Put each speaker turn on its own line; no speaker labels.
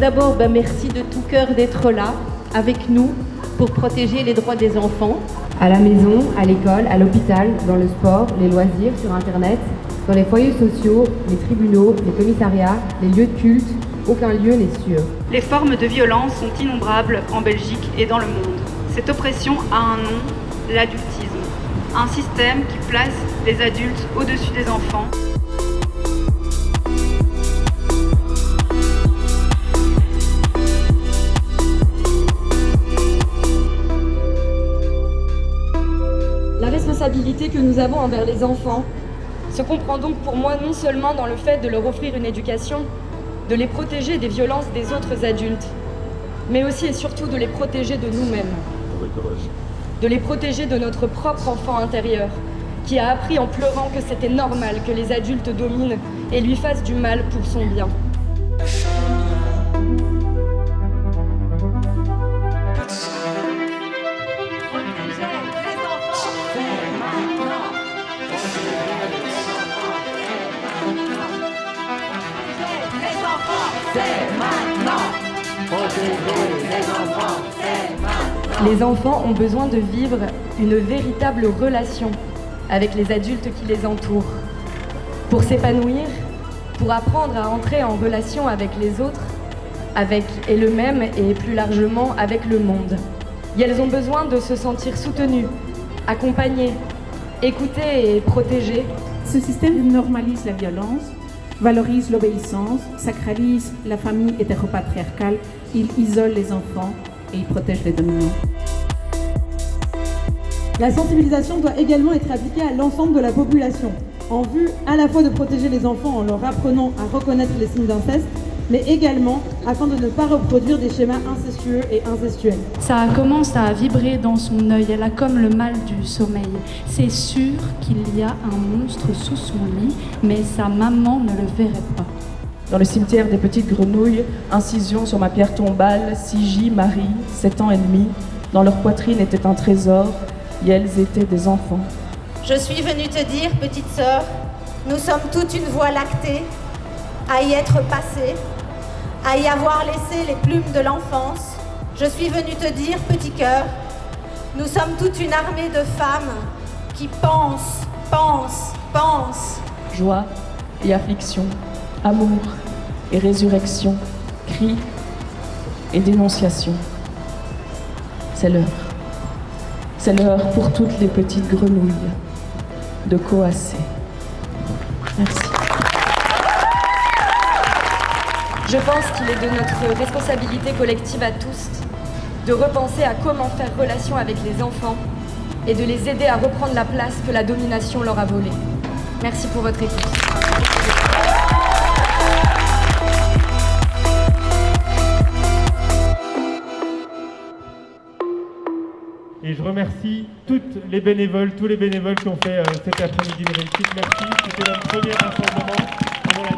d'abord, merci de tout cœur d'être là, avec nous, pour protéger les droits des enfants.
À la maison, à l'école, à l'hôpital, dans le sport, les loisirs, sur Internet, dans les foyers sociaux, les tribunaux, les commissariats, les lieux de culte, aucun lieu n'est sûr.
Les formes de violence sont innombrables en Belgique et dans le monde. Cette oppression a un nom, l'adultisme. Un système qui place les adultes au-dessus des enfants.
La responsabilité que nous avons envers les enfants se comprend donc pour moi non seulement dans le fait de leur offrir une éducation, de les protéger des violences des autres adultes, mais aussi et surtout de les protéger de nous-mêmes, de les protéger de notre propre enfant intérieur, qui a appris en pleurant que c'était normal que les adultes dominent et lui fassent du mal pour son bien. Les enfants ont besoin de vivre une véritable relation avec les adultes qui les entourent. Pour s'épanouir, pour apprendre à entrer en relation avec les autres, avec elles-mêmes et plus largement avec le monde. Et elles ont besoin de se sentir soutenues, accompagnées, écoutées et protégées.
Ce système normalise la violence, valorise l'obéissance, sacralise la famille hétéropatriarcale, il isole les enfants et il protège les dominants.
La sensibilisation doit également être appliquée à l'ensemble de la population, en vue à la fois de protéger les enfants en leur apprenant à reconnaître les signes d'inceste, mais également afin de ne pas reproduire des schémas incestueux et incestuels.
Ça commence à vibrer dans son œil, elle a comme le mal du sommeil. C'est sûr qu'il y a un monstre sous son lit, mais sa maman ne le verrait pas.
Dans le cimetière des petites grenouilles, incision sur ma pierre tombale, Sigi, Marie, 7 ans et demi, dans leur poitrine était un trésor, et elles étaient des enfants.
Je suis venue te dire, petite sœur, nous sommes toute une voie lactée, à y être passée, à y avoir laissé les plumes de l'enfance. Je suis venue te dire, petit cœur, nous sommes toute une armée de femmes qui pensent.
Joie et affliction, amour et résurrection, cri et dénonciation. C'est l'heure. C'est l'heure pour toutes les petites grenouilles de coasser. Merci.
Je pense qu'il est de notre responsabilité collective à tous de repenser à comment faire relation avec les enfants et de les aider à reprendre la place que la domination leur a volée. Merci pour votre écoute.
Et je remercie toutes les bénévoles, tous les bénévoles qui ont fait cet après-midi de réussite. Merci, c'était notre premier rassemblement.